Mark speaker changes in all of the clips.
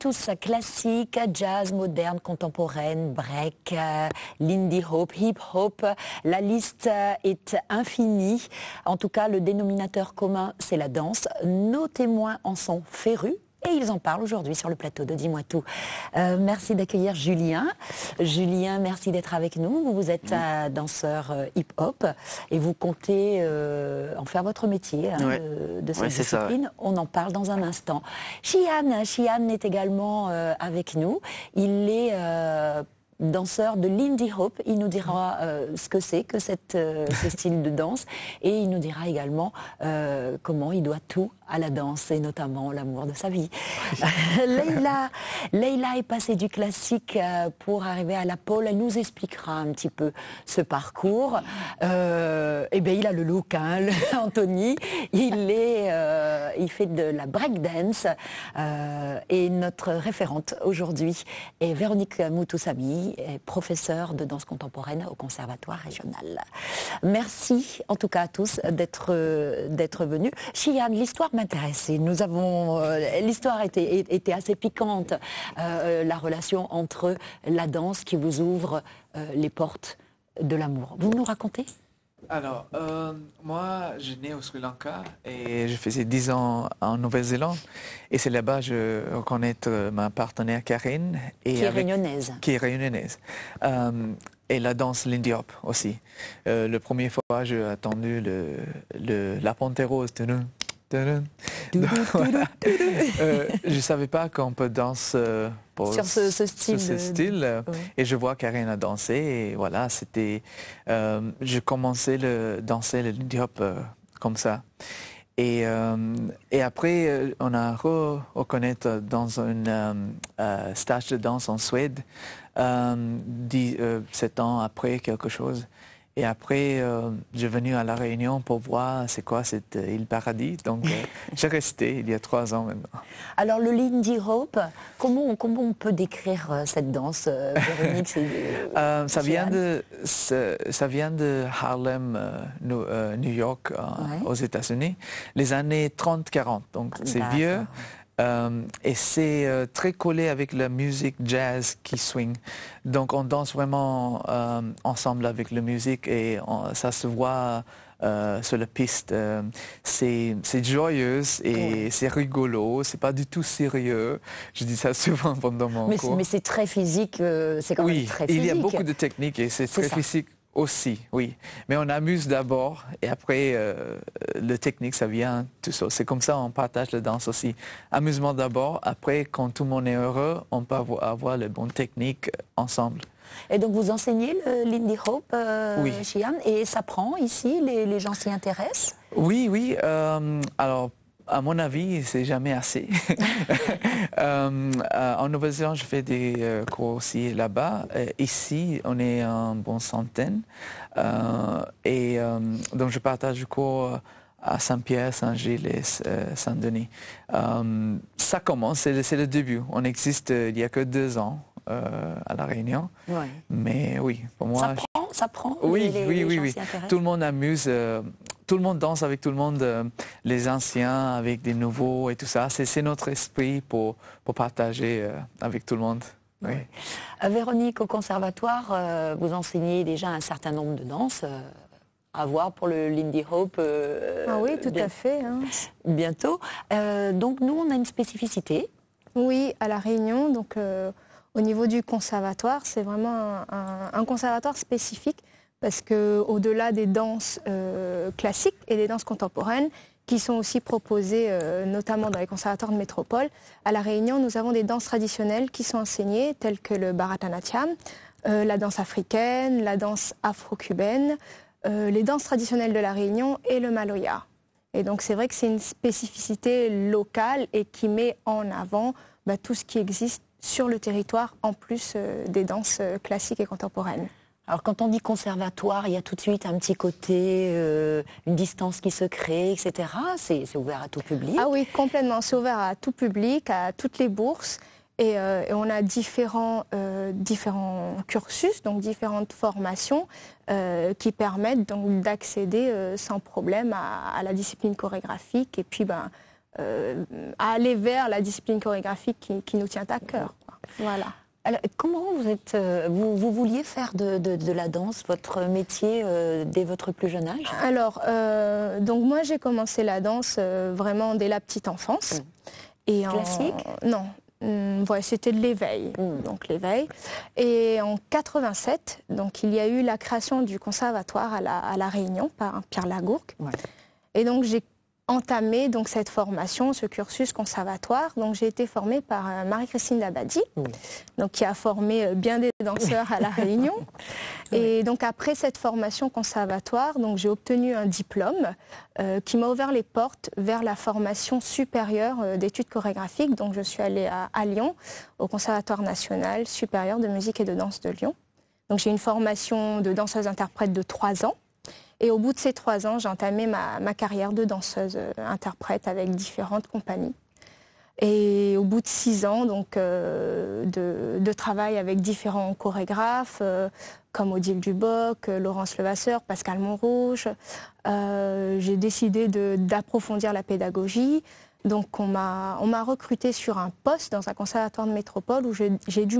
Speaker 1: tous, classique, jazz, moderne, contemporaine, break, lindy hop, hip hop. La liste est infinie. En tout cas, le dénominateur commun, c'est la danse. Nos témoins en sont férus. Et ils en parlent aujourd'hui sur le plateau de Dis-moi tout. Merci d'accueillir Julien. Julien, merci d'être avec nous. Vous êtes danseur hip-hop et vous comptez en faire votre métier de cette discipline. Ça. On en parle dans un instant. Shihan est également avec nous. Il est danseur de Lindy Hop. Il nous dira ce que c'est que ce style de danse et il nous dira également comment il doit tout à la danse et notamment l'amour de sa vie. Leïla est passée du classique pour arriver à la pole. Elle nous expliquera un petit peu ce parcours. Il a le look, hein, Anthony. Il fait de la breakdance et notre référente aujourd'hui est Véronique Moutoussamy, professeure de danse contemporaine au Conservatoire régional. Merci en tout cas à tous d'être venus. Shihan, l'histoire m'intéressait. L'histoire était assez piquante. La relation entre la danse qui vous ouvre les portes de l'amour. Vous nous racontez ?
Speaker 2: Alors, moi, je suis né au Sri Lanka et je faisais 10 ans en Nouvelle-Zélande. Et c'est là-bas que je reconnais ma partenaire Karine.
Speaker 1: Qui est réunionnaise.
Speaker 2: Qui est réunionnaise. Et la danse Lindy Hop aussi. La première fois, j'ai attendu la Panthère Rose. Je ne savais pas qu'on peut danser
Speaker 1: sur ce
Speaker 2: style. Et je vois Karine a dansé et voilà, c'était... je commençais à danser le Lindy Hop comme ça. Et après, on a reconnaître dans un stage de danse en Suède, 7 ans après quelque chose. Et après, je suis venu à La Réunion pour voir c'est quoi cette île paradis. Donc, j'ai resté il y a 3 ans maintenant.
Speaker 1: Alors, le Lindy Hop, comment on peut décrire cette danse, Véronique?
Speaker 2: Ça vient de Harlem, New York, aux États-Unis, les années 30-40. Donc, c'est vieux. Et c'est très collé avec la musique jazz qui swing. Donc on danse vraiment ensemble avec la musique et ça se voit sur la piste. C'est joyeux et c'est rigolo, c'est pas du tout sérieux. Je dis ça souvent pendant mon cours.
Speaker 1: Mais c'est très physique, c'est quand même très physique.
Speaker 2: Il y a beaucoup de techniques et c'est très physique. Aussi, oui. Mais on amuse d'abord et après, le technique, ça vient tout seul. C'est comme ça on partage la danse aussi. Amusement d'abord, après, quand tout le monde est heureux, on peut avoir les bonnes techniques ensemble.
Speaker 1: Et donc vous enseignez le Lindy Hop, Shihan, et ça prend ici, les gens s'y intéressent? Oui.
Speaker 2: Alors, à mon avis, c'est jamais assez. En Nouvelle-Zélande, je fais des cours aussi là-bas. Ici, on est en bonne centaine. Donc, je partage le cours à Saint-Pierre, Saint-Gilles et Saint-Denis. Ça commence, c'est le début. On existe il n'y a que 2 ans à La Réunion.
Speaker 1: Ouais.
Speaker 2: Mais oui, pour moi...
Speaker 1: Ça prend.
Speaker 2: Oui. Tout le monde amuse. Tout le monde danse avec tout le monde, les anciens avec des nouveaux et tout ça. C'est notre esprit pour partager avec tout le monde. Oui.
Speaker 1: Véronique, au conservatoire, vous enseignez déjà un certain nombre de danses. À voir pour le Lindy Hop.
Speaker 3: Oui, tout à fait. Hein.
Speaker 1: Bientôt. Donc nous, on a une spécificité.
Speaker 3: Oui, à La Réunion. Donc au niveau du conservatoire, c'est vraiment un conservatoire spécifique. Parce qu'au-delà des danses classiques et des danses contemporaines, qui sont aussi proposées notamment dans les conservatoires de métropole, à La Réunion, nous avons des danses traditionnelles qui sont enseignées, telles que le Bharatanatyam, la danse africaine, la danse afro-cubaine, les danses traditionnelles de La Réunion et le Maloya. Et donc c'est vrai que c'est une spécificité locale et qui met en avant tout ce qui existe sur le territoire, en plus des danses classiques et contemporaines.
Speaker 1: Alors quand on dit conservatoire, il y a tout de suite un petit côté, une distance qui se crée, etc. C'est ouvert à tout public?
Speaker 3: Ah oui, complètement. C'est ouvert à tout public, à toutes les bourses. Et on a différents cursus, donc différentes formations qui permettent donc d'accéder sans problème à la discipline chorégraphique et puis à aller vers la discipline chorégraphique qui nous tient à cœur. Voilà.
Speaker 1: Alors, comment vous vouliez faire de la danse votre métier dès votre plus jeune âge?
Speaker 3: Alors, donc moi j'ai commencé la danse vraiment dès la petite enfance. Et
Speaker 1: Classique?
Speaker 3: Non. Ouais, c'était de l'éveil, donc l'éveil. Et en 87, donc il y a eu la création du conservatoire à la Réunion par Pierre Lagourgue. Ouais. Et donc j'ai entamé donc cette formation, ce cursus conservatoire. Donc j'ai été formée par Marie-Christine Labadie, donc qui a formé bien des danseurs à la Réunion. Et donc après cette formation conservatoire, donc j'ai obtenu un diplôme qui m'a ouvert les portes vers la formation supérieure d'études chorégraphiques. Donc je suis allée à Lyon, au Conservatoire national supérieur de musique et de danse de Lyon. Donc j'ai une formation de danseuse-interprète de 3 ans. Et au bout de ces 3 ans, j'ai entamé ma carrière de danseuse-interprète avec différentes compagnies. Et au bout de 6 ans donc, de travail avec différents chorégraphes, comme Odile Duboc, Laurence Levasseur, Pascal Montrouge, j'ai décidé d'approfondir la pédagogie. Donc on m'a recrutée sur un poste dans un conservatoire de métropole où j'ai dû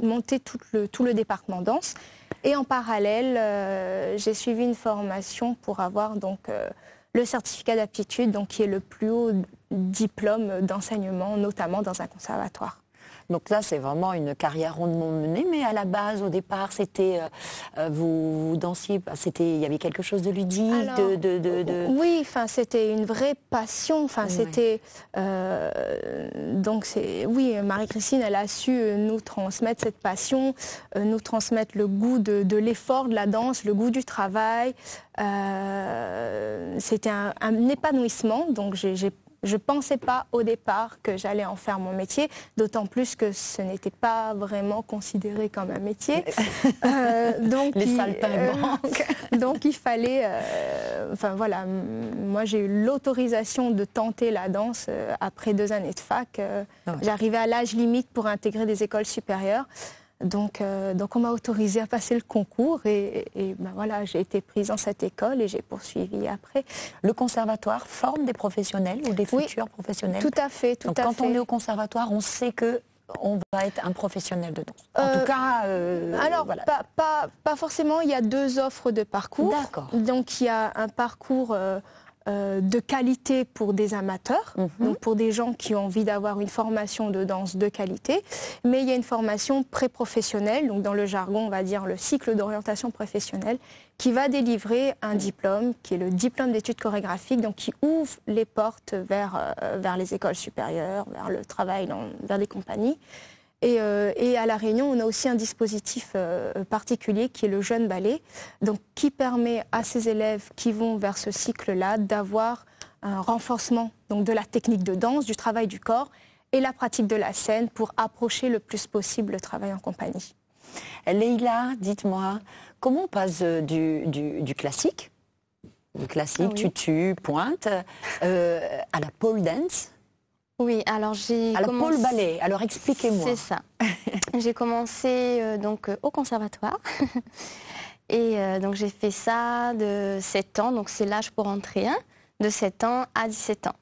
Speaker 3: monter tout le département danse. Et en parallèle, j'ai suivi une formation pour avoir donc, le certificat d'aptitude, donc qui est le plus haut diplôme d'enseignement, notamment dans un conservatoire.
Speaker 1: Donc là, c'est vraiment une carrière rondement menée, mais à la base, au départ, c'était vous dansiez, il y avait quelque chose de ludique,
Speaker 3: Oui, enfin, c'était une vraie passion. Enfin, c'était donc oui, Marie-Christine, elle a su nous transmettre cette passion, nous transmettre le goût de l'effort, de la danse, le goût du travail. C'était un épanouissement. Donc je ne pensais pas au départ que j'allais en faire mon métier, d'autant plus que ce n'était pas vraiment considéré comme un métier.
Speaker 1: Donc les saltimbanques.
Speaker 3: Donc il fallait... enfin voilà, moi j'ai eu l'autorisation de tenter la danse après 2 années de fac. J'arrivais à l'âge limite pour intégrer des écoles supérieures. Donc on m'a autorisée à passer le concours et ben voilà, j'ai été prise dans cette école et j'ai poursuivi après.
Speaker 1: Le conservatoire forme des professionnels ou des futurs professionnels?
Speaker 3: Tout à fait, tout à fait.
Speaker 1: Donc quand on est au conservatoire, on sait qu'on va être un professionnel de danse. En tout cas...
Speaker 3: alors,
Speaker 1: voilà.
Speaker 3: pas forcément, il y a 2 offres de parcours.
Speaker 1: D'accord.
Speaker 3: Donc il y a un parcours... de qualité pour des amateurs, donc pour des gens qui ont envie d'avoir une formation de danse de qualité, mais il y a une formation pré-professionnelle, donc dans le jargon on va dire le cycle d'orientation professionnelle, qui va délivrer un diplôme, qui est le diplôme d'études chorégraphiques, donc qui ouvre les portes vers les écoles supérieures, vers le travail, vers des compagnies. Et à La Réunion, on a aussi un dispositif particulier qui est le Jeune Ballet, donc qui permet à ces élèves qui vont vers ce cycle-là d'avoir un renforcement donc, de la technique de danse, du travail du corps et la pratique de la scène pour approcher le plus possible le travail en compagnie.
Speaker 1: Leïla, dites-moi, comment on passe du classique, tutu, pointe, à la pole dance?
Speaker 4: Oui, alors j'ai commencé...
Speaker 1: pole ballet, alors expliquez-moi.
Speaker 4: C'est ça. J'ai commencé donc au conservatoire. Et donc j'ai fait ça de 7 ans, donc c'est l'âge pour entrer, de 7 ans à 17 ans.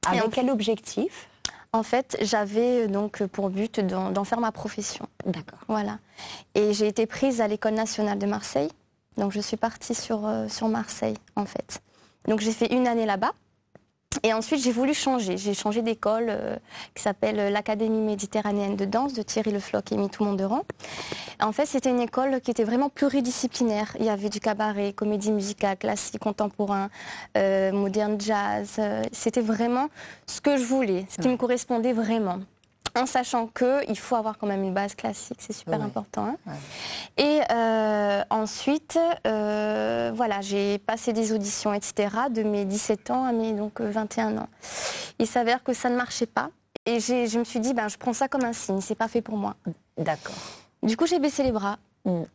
Speaker 1: Avec quel objectif?
Speaker 4: En fait, j'avais donc pour but d'en faire ma profession.
Speaker 1: D'accord.
Speaker 4: Voilà. Et j'ai été prise à l'École nationale de Marseille. Donc je suis partie sur Marseille, en fait. Donc j'ai fait 1 année là-bas. Et ensuite, j'ai voulu changer. J'ai changé d'école qui s'appelle l'Académie méditerranéenne de danse de Thierry Le Floch et Mitou Monderan. En fait, c'était une école qui était vraiment pluridisciplinaire. Il y avait du cabaret, comédie musicale, classique, contemporain, moderne jazz. C'était vraiment ce que je voulais, ce qui me correspondait vraiment. En sachant qu'il faut avoir quand même une base classique, c'est super important. Et ensuite, voilà, j'ai passé des auditions, etc., de mes 17 ans à mes 21 ans. Il s'avère que ça ne marchait pas. Et je me suis dit, je prends ça comme un signe, c'est pas fait pour moi.
Speaker 1: D'accord.
Speaker 4: Du coup, j'ai baissé les bras.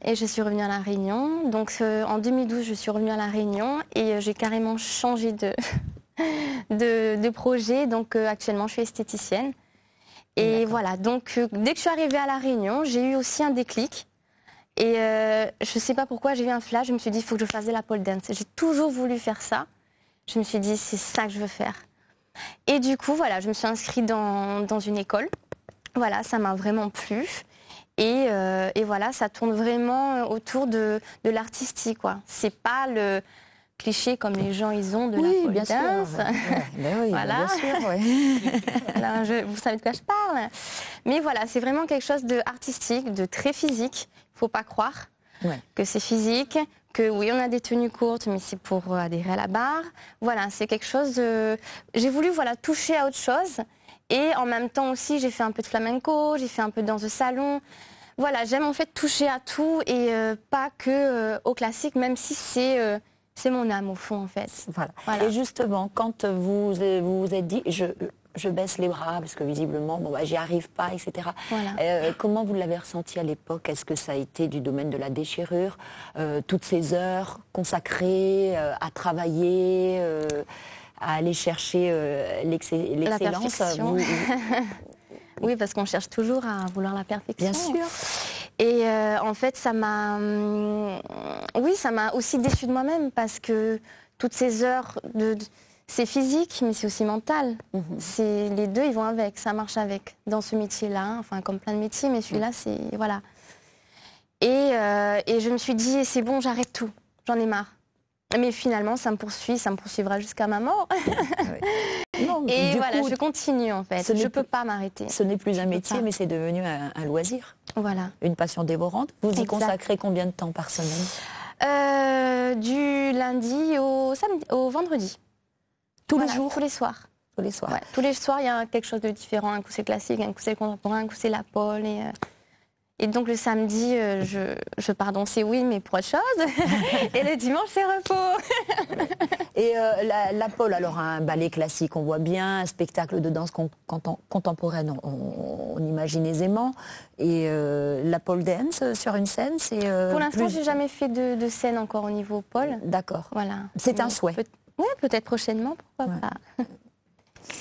Speaker 4: Et je suis revenue à La Réunion. Donc en 2012, je suis revenue à La Réunion et j'ai carrément changé de projet. Donc actuellement, je suis esthéticienne. Et voilà, donc dès que je suis arrivée à La Réunion, j'ai eu aussi un déclic. Et je ne sais pas pourquoi, j'ai eu un flash, je me suis dit, il faut que je fasse de la pole dance. J'ai toujours voulu faire ça. Je me suis dit, c'est ça que je veux faire. Et du coup, voilà, je me suis inscrite dans une école. Voilà, ça m'a vraiment plu. Et voilà, ça tourne vraiment autour de l'artistique, quoi. C'est pas le cliché comme les gens ils ont de la pole dance.
Speaker 1: Oui,
Speaker 4: voilà.
Speaker 1: bien sûr, oui.
Speaker 4: Là, vous savez de quoi je parle. Mais voilà, c'est vraiment quelque chose d'artistique, de très physique. Il faut pas croire que c'est physique, que oui, on a des tenues courtes, mais c'est pour adhérer à la barre. Voilà, c'est quelque chose de... J'ai voulu toucher à autre chose. Et en même temps aussi, j'ai fait un peu de flamenco, j'ai fait un peu de danse de salon. Voilà, j'aime en fait toucher à tout et pas que au classique, même si c'est mon âme au fond en fait.
Speaker 1: Voilà. Et justement, quand vous vous êtes dit, je baisse les bras parce que visiblement, j'y arrive pas, etc.
Speaker 4: Voilà.
Speaker 1: Comment vous l'avez ressenti à l'époque? Est-ce que ça a été du domaine de la déchirure, toutes ces heures consacrées à travailler, à aller chercher l'excellence?
Speaker 4: Oui, parce qu'on cherche toujours à vouloir la perfection.
Speaker 1: Bien sûr.
Speaker 4: Et en fait, ça m'a aussi déçue de moi-même parce que toutes ces heures, c'est physique, mais c'est aussi mental. Les deux, ils vont avec, ça marche avec. Dans ce métier-là, enfin comme plein de métiers, mais celui-là, c'est voilà. Et je me suis dit, c'est bon, j'arrête tout, j'en ai marre. Mais finalement, ça me poursuivra jusqu'à ma mort. Non, et voilà, je continue en fait. Je ne peux pas m'arrêter.
Speaker 1: Ce n'est plus un métier, mais c'est devenu un loisir.
Speaker 4: Voilà.
Speaker 1: Une passion dévorante. Vous y consacrez combien de temps par semaine?
Speaker 4: Du lundi au vendredi.
Speaker 1: Tous les jours?
Speaker 4: Tous les soirs.
Speaker 1: Tous les soirs.
Speaker 4: Ouais, tous les soirs, il y a quelque chose de différent. Un coup c'est classique, un coup c'est contemporain, un coup c'est la pole. Et donc le samedi, je pars danser, oui, mais pour autre chose. Et le dimanche, c'est repos.
Speaker 1: Et la pole, alors un ballet classique, on voit bien, un spectacle de danse contemporaine, on imagine aisément. Et la pole dance sur une scène, c'est...
Speaker 4: pour l'instant, j'ai jamais fait de scène encore au niveau pole.
Speaker 1: D'accord.
Speaker 4: Voilà.
Speaker 1: C'est un souhait.
Speaker 4: Oui, peut-être prochainement, pourquoi pas.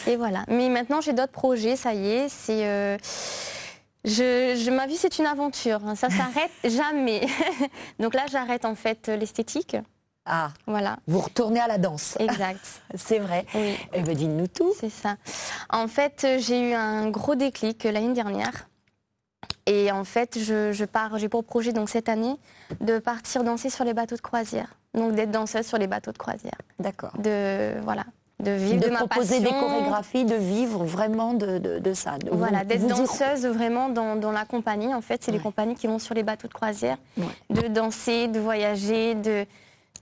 Speaker 4: Et voilà. Mais maintenant, j'ai d'autres projets, ça y est, c'est... ma vie, c'est une aventure. Ça s'arrête jamais. Donc là, j'arrête en fait l'esthétique.
Speaker 1: Ah,
Speaker 4: voilà.
Speaker 1: Vous retournez à la danse.
Speaker 4: Exact.
Speaker 1: C'est vrai.
Speaker 4: Oui.
Speaker 1: Eh bien, dites-nous tout.
Speaker 4: C'est ça. En fait, j'ai eu un gros déclic l'année dernière. Et en fait, j'ai pour projet donc cette année de partir danser sur les bateaux de croisière. Donc d'être danseuse sur les bateaux de croisière.
Speaker 1: D'accord.
Speaker 4: Voilà. De vivre de ma passion.
Speaker 1: Proposer des chorégraphies, de vivre vraiment de ça.
Speaker 4: Voilà, d'être danseuse vraiment dans la compagnie. En fait, c'est les compagnies qui vont sur les bateaux de croisière. De danser, de voyager,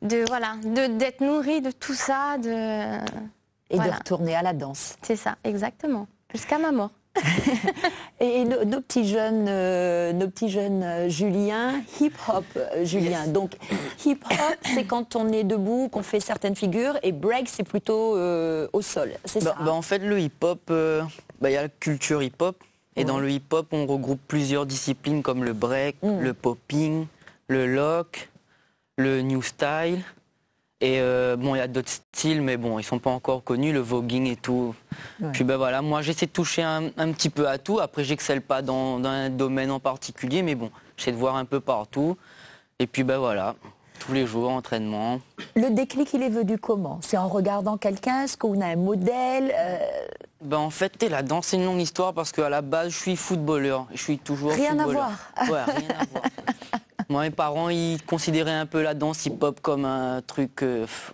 Speaker 4: d'être nourrie de tout ça.
Speaker 1: Et de retourner à la danse.
Speaker 4: C'est ça, exactement. Jusqu'à ma mort.
Speaker 1: Et nos petits jeunes Julien, hip-hop Julien. Donc hip-hop, c'est quand on est debout, qu'on fait certaines figures, et break, c'est plutôt au sol, c'est ça?
Speaker 5: En fait, le hip-hop, y a la culture hip-hop, et dans le hip-hop, on regroupe plusieurs disciplines comme le break, le popping, le lock, le new style. Et il y a d'autres styles, mais bon, ils sont pas encore connus, le voguing et tout. Ouais. Puis voilà, moi j'essaie de toucher un petit peu à tout. Après, j'excelle pas dans un domaine en particulier, mais bon, j'essaie de voir un peu partout. Et puis voilà, tous les jours, entraînement.
Speaker 1: Le déclic, il est venu comment? C'est en regardant quelqu'un? Est-ce qu'on a un modèle?
Speaker 5: En fait, la danse, c'est une longue histoire parce qu'à la base, je suis footballeur. Je suis toujours
Speaker 1: rien
Speaker 5: footballeur.
Speaker 1: À voir.
Speaker 5: Ouais, rien à voir. Moi, mes parents, ils considéraient un peu la danse hip-hop comme un truc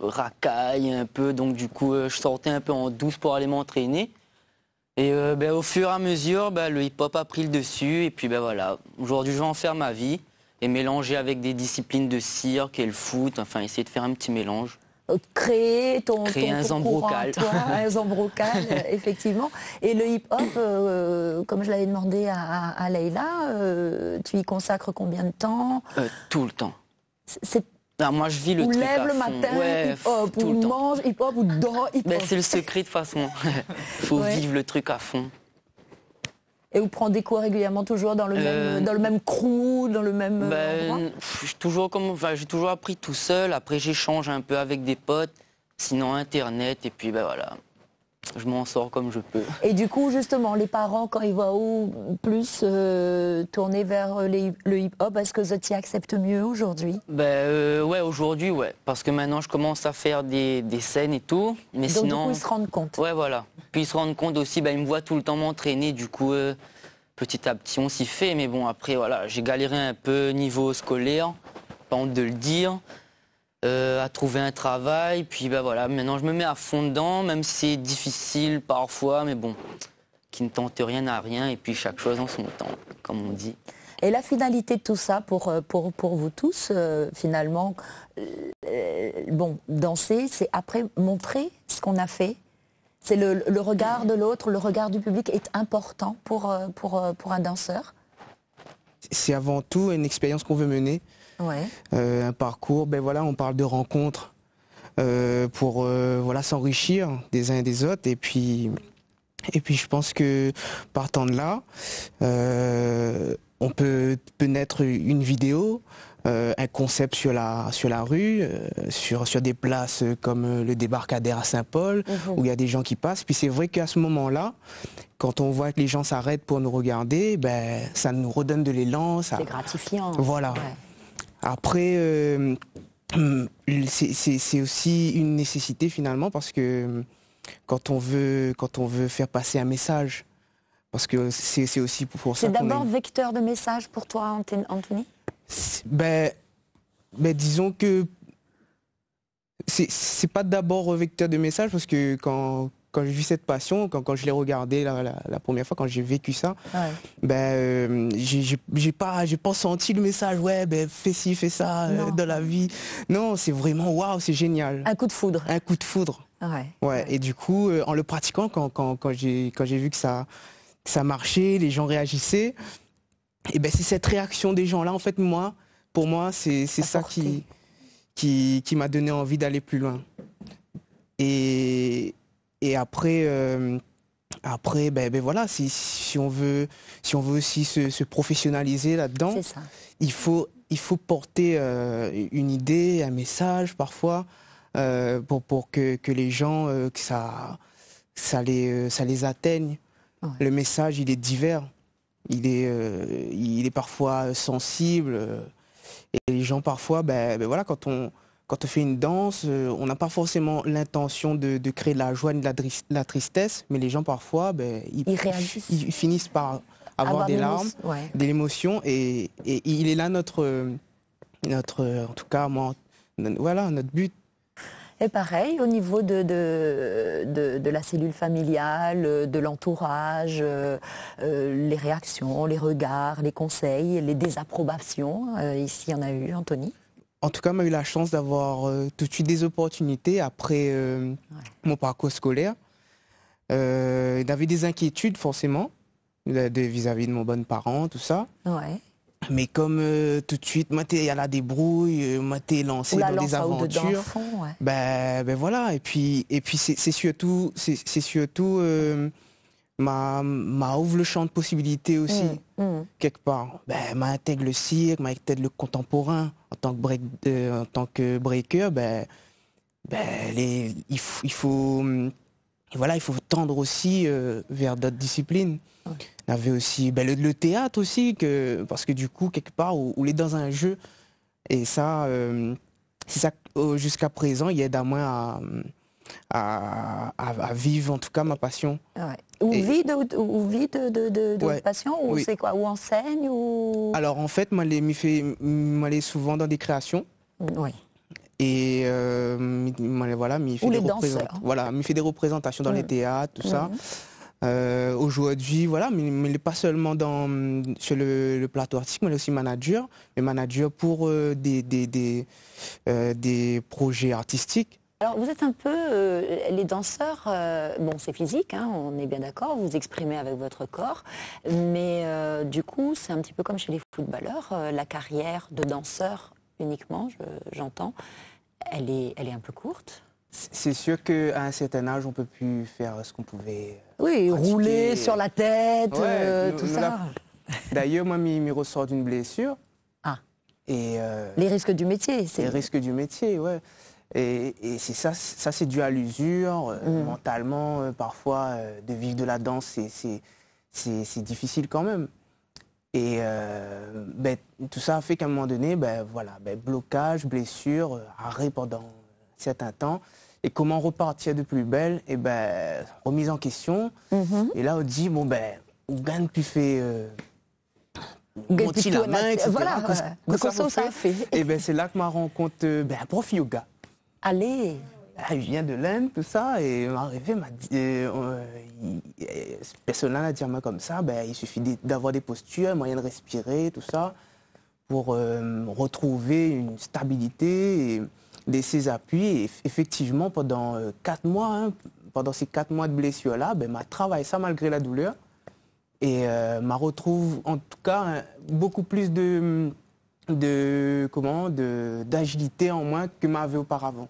Speaker 5: racaille, un peu. Donc, du coup, je sortais un peu en douce pour aller m'entraîner. Et au fur et à mesure, le hip-hop a pris le dessus. Et puis, voilà. Aujourd'hui, je vais en faire ma vie et mélanger avec des disciplines de cirque et le foot. Enfin, essayer de faire un petit mélange.
Speaker 1: Créer
Speaker 5: un zambrocal.
Speaker 1: Un zambrocal, effectivement. Et le hip-hop, comme je l'avais demandé à Leïla, tu y consacres combien de temps?
Speaker 5: Tout le temps. Moi, je vis le truc
Speaker 1: lève
Speaker 5: à
Speaker 1: le
Speaker 5: fond.
Speaker 1: matin,
Speaker 5: Ouais,
Speaker 1: hip-hop, ou mange hip-hop, ou dors hip-hop.
Speaker 5: C'est le secret de toute façon. Il faut vivre le truc à fond.
Speaker 1: Et vous prenez des cours régulièrement, toujours dans le même crew, dans le même endroit?
Speaker 5: J'ai toujours appris tout seul. Après, j'échange un peu avec des potes. Sinon, Internet. Et puis, voilà. je m'en sors comme je peux.
Speaker 1: Et du coup, justement, les parents, quand ils voient plus tourner vers le hip-hop, est-ce que Zoti accepte mieux aujourd'hui?
Speaker 5: Ouais, aujourd'hui, ouais. Parce que maintenant, je commence à faire des scènes et tout. Mais
Speaker 1: donc,
Speaker 5: sinon...
Speaker 1: du coup, ils se rendent compte.
Speaker 5: Ouais, voilà. Puis ils se rendent compte aussi, ils me voient tout le temps m'entraîner. Du coup, petit à petit, on s'y fait. Mais bon, après, voilà, j'ai galéré un peu niveau scolaire, pas honte de le dire. À trouver un travail, puis voilà, maintenant je me mets à fond dedans, même si c'est difficile parfois, mais bon, qui ne tente rien à rien, et puis chaque chose en son temps, comme on dit.
Speaker 1: Et la finalité de tout ça pour vous tous, finalement, bon, danser, c'est après montrer ce qu'on a fait. C'est le regard de l'autre, le regard du public est important pour un danseur.
Speaker 6: C'est avant tout une expérience qu'on veut mener.
Speaker 1: Ouais.
Speaker 6: Un parcours, voilà, on parle de rencontres pour voilà, s'enrichir des uns et des autres. Et puis je pense que partant de là, on peut naître une vidéo, un concept sur la rue, sur des places comme le débarcadère à Saint-Paul, où il y a des gens qui passent. Puis c'est vrai qu'à ce moment-là, quand on voit que les gens s'arrêtent pour nous regarder, ça nous redonne de l'élan.
Speaker 1: C'est gratifiant.
Speaker 6: Voilà. Ouais. Après, c'est aussi une nécessité finalement, parce que quand on veut faire passer un message, parce que c'est aussi pour ça.
Speaker 1: C'est d'abord vecteur de message pour toi, Anthony?
Speaker 6: Disons que c'est pas d'abord vecteur de message, parce que quand j'ai vu cette passion, quand je l'ai regardé la première fois, quand j'ai vécu ça, ouais. J'ai pas senti le message, ouais, fais ci, fais ça dans la vie. Non, c'est vraiment waouh, c'est génial.
Speaker 1: Un coup de foudre.
Speaker 6: Un coup de foudre.
Speaker 1: Ouais.
Speaker 6: Ouais. Et du coup, en le pratiquant, quand j'ai vu que ça marchait, les gens réagissaient, et c'est cette réaction des gens là, en fait, pour moi, c'est ça qui m'a donné envie d'aller plus loin. Et après, voilà, si on veut aussi se professionnaliser là-dedans, il faut porter une idée, un message parfois, pour que les gens, que ça les atteigne. Ouais. Le message, il est divers, il est parfois sensible, et les gens parfois, voilà, quand on fait une danse, on n'a pas forcément l'intention de créer de la joie ni de la tristesse, mais les gens parfois, ils finissent par avoir des larmes, de l'émotion, et il est là notre, en tout cas, voilà, notre but.
Speaker 1: Et pareil, au niveau de la cellule familiale, de l'entourage, les réactions, les regards, les conseils, les désapprobations, ici il y en a eu, Anthony?
Speaker 6: En tout cas, on a eu la chance d'avoir tout de suite des opportunités après mon parcours scolaire. Il y avait des inquiétudes forcément vis-à-vis de mon bon parent, tout ça. Ouais. Mais comme tout de suite, moi t'es à la débrouille, moi t'es lancé dans des aventures. Voilà. Et puis c'est surtout m'a ouvre le champ de possibilités aussi, quelque part. M'intègre le cirque, m'intègre le contemporain. En tant que breaker, il faut tendre aussi vers d'autres disciplines. Okay. Il y avait aussi le théâtre aussi, parce que du coup, quelque part, on est dans un jeu. Et ça, jusqu'à présent, il aide à moi à vivre en tout cas ma passion.
Speaker 1: Ouais. Ou vie de passion, ou c'est quoi? Ou enseigne ou...
Speaker 6: Alors en fait, moi, je souvent dans des créations.
Speaker 1: Oui.
Speaker 6: Et voilà, me fait des représentations dans les théâtres, tout ça. Aujourd'hui, voilà, mais pas seulement sur le plateau artistique, mais aussi manager pour des projets artistiques.
Speaker 1: Alors vous êtes un peu, les danseurs, bon c'est physique, hein, on est bien d'accord, vous exprimez avec votre corps, mais du coup c'est un petit peu comme chez les footballeurs, la carrière de danseur uniquement, j'entends, elle est un peu courte.
Speaker 6: C'est sûr qu'à un certain âge, on ne peut plus faire ce qu'on pouvait.
Speaker 1: Oui, pratiquer. Rouler sur la tête, tout ça.
Speaker 6: D'ailleurs, moi, il me ressort d'une blessure.
Speaker 1: Ah.
Speaker 6: Et,
Speaker 1: les risques du métier,
Speaker 6: c'est... Les risques du métier, ouais. Et c'est ça c'est dû à l'usure. Mentalement, parfois, de vivre de la danse, c'est difficile quand même. Et tout ça a fait qu'à un moment donné, blocage, blessure, arrêt pendant un certain temps. Et comment repartir de plus belle? Et remise en question. Et là, on dit, on gagne plus fait...
Speaker 1: la main, etc. Voilà,
Speaker 6: ça fait. Et c'est là que ma rencontre un prof yoga.
Speaker 1: Allez.
Speaker 6: Il vient de l'Inde, tout ça, et arrivé, m'a dit, cette personne-là a dit à moi comme ça, il suffit d'avoir des postures, moyen de respirer, tout ça, pour retrouver une stabilité et laisser appuis. Et effectivement, pendant 4 mois, pendant ces 4 mois de blessure-là, m'a travaillé ça malgré la douleur. Et m'a retrouve en tout cas beaucoup plus d'agilité en moi que m'avait auparavant.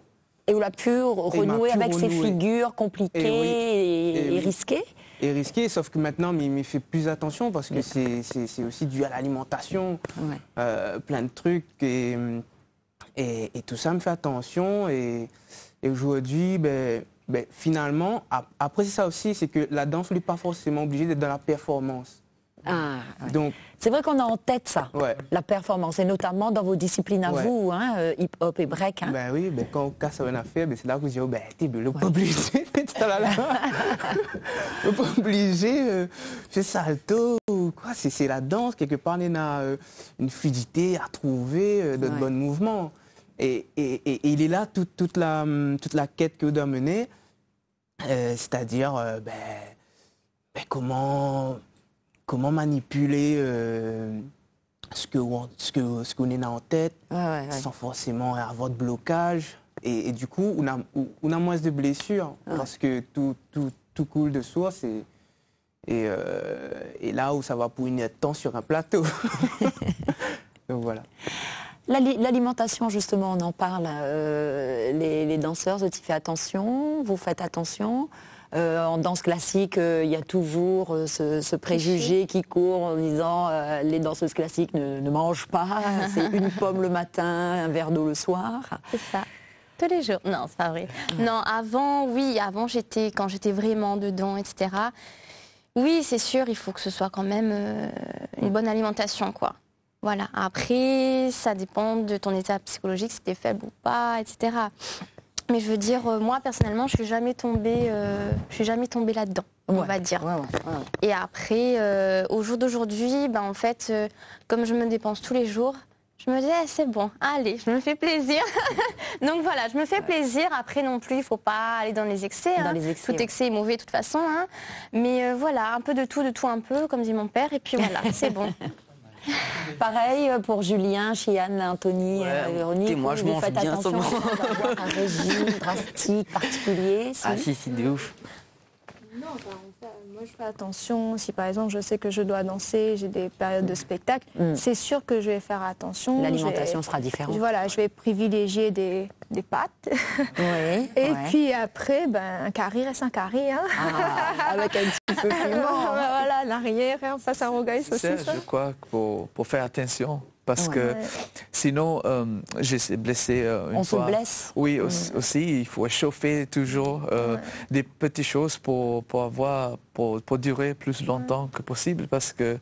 Speaker 1: Et on a pu renouer avec ces figures compliquées et risquées.
Speaker 6: Et risquées, sauf que maintenant, il me fait plus attention parce que c'est aussi dû à l'alimentation, plein de trucs. Et tout ça me fait attention. Et aujourd'hui, finalement, après c'est ça aussi, c'est que la danse n'est pas forcément obligée d'être dans la performance. Donc,
Speaker 1: c'est vrai qu'on a en tête ça, la performance, et notamment dans vos disciplines à vous, hip-hop et break.
Speaker 6: Oui, quand on casse une affaire, c'est là que vous dites, t'es pas obligé, on pas obligé, faire salto ou quoi, c'est la danse, quelque part, on a une fluidité à trouver, de bons mouvements. Et il est là toute la quête que vous doit mener, c'est-à-dire comment manipuler ce qu'on est en tête sans forcément avoir de blocage. Et du coup, on a moins de blessures parce que tout coule de source. Et là où ça va pour une temps sur un plateau. Donc voilà.
Speaker 1: L'alimentation, justement, on en parle. Les danseurs, tu fais attention, vous faites attention. En danse classique, il y a toujours ce préjugé qui court en disant les danseuses classiques ne mangent pas, c'est une pomme le matin, un verre d'eau le soir.
Speaker 4: C'est ça. Tous les jours. Non, c'est pas vrai. Non, avant, quand j'étais vraiment dedans, etc. Oui, c'est sûr, il faut que ce soit quand même une bonne alimentation, quoi. Voilà. Après, ça dépend de ton état psychologique, si t'es faible ou pas, etc. Mais je veux dire, moi personnellement, je suis jamais tombée là-dedans, on va dire. Et après, au jour d'aujourd'hui, en fait, comme je me dépense tous les jours, je me dis, c'est bon, allez, je me fais plaisir. Donc voilà, je me fais plaisir. Après non plus, il faut pas aller dans les excès. Tout excès est mauvais de toute façon. Mais voilà, un peu de tout un peu, comme dit mon père. Et puis voilà, c'est bon.
Speaker 1: Pareil pour Julien, Chiane, Anthony, Véronique.
Speaker 5: Moi, je mange bien
Speaker 1: attention à avoir un régime drastique, particulier.
Speaker 5: Si, de ouf.
Speaker 3: Non, moi je fais attention. Si par exemple je sais que je dois danser, j'ai des périodes de spectacle, c'est sûr que je vais faire attention.
Speaker 1: L'alimentation sera différente.
Speaker 3: Voilà, je vais privilégier des pâtes. Et puis après, un curry reste un curry.
Speaker 1: Avec un petit peu de piment.
Speaker 3: Voilà, l'arrière, en face à Rogaïs aussi.
Speaker 2: Je crois que pour faire attention. Parce que sinon, j'ai blessé une fois.
Speaker 1: On se blesse.
Speaker 2: Oui, aussi, il faut chauffer toujours des petites choses pour durer plus longtemps que possible. Parce que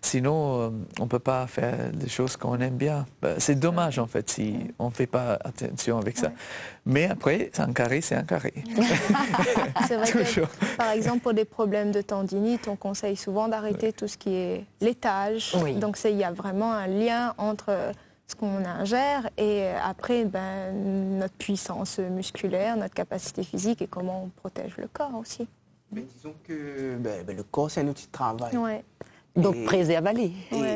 Speaker 2: sinon, on ne peut pas faire des choses qu'on aime bien. C'est dommage, en fait, si on ne fait pas attention avec ça. Mais après, c'est un carré. C'est
Speaker 3: vrai que, par exemple, pour des problèmes de tendinite, on conseille souvent d'arrêter tout ce qui est laitage. Donc, il y a vraiment un lien entre ce qu'on ingère et après notre puissance musculaire, notre capacité physique et comment on protège le corps aussi.
Speaker 6: Mais disons que le corps, c'est un outil de travail.
Speaker 1: Donc préserver.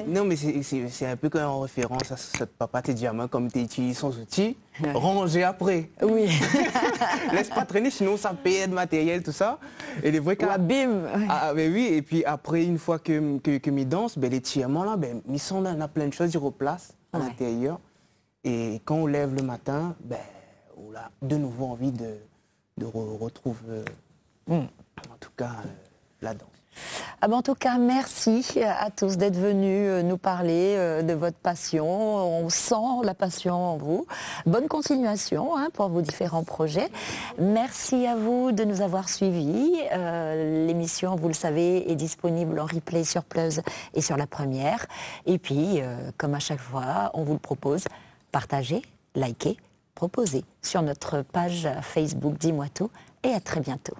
Speaker 6: Non, mais c'est un peu comme en référence à ce papa te dit à moi, comme tu utilises son outil, ranger après.
Speaker 1: Oui.
Speaker 6: Laisse pas traîner, sinon ça perd de matériel, tout ça. Et les vrais cas.
Speaker 1: Bim.
Speaker 6: Mais oui, et puis après, une fois que me danse, les tirements là, on a plein de choses, ils replacent à l'intérieur. Et quand on lève le matin, on a de nouveau envie de retrouver, en tout cas, la danse.
Speaker 1: En tout cas, merci à tous d'être venus nous parler de votre passion. On sent la passion en vous. Bonne continuation pour vos différents projets. Merci à vous de nous avoir suivis. L'émission, vous le savez, est disponible en replay sur Plus et sur La Première. Et puis, comme à chaque fois, on vous le propose, partagez, likez, proposez sur notre page Facebook Dis-moi tout et à très bientôt.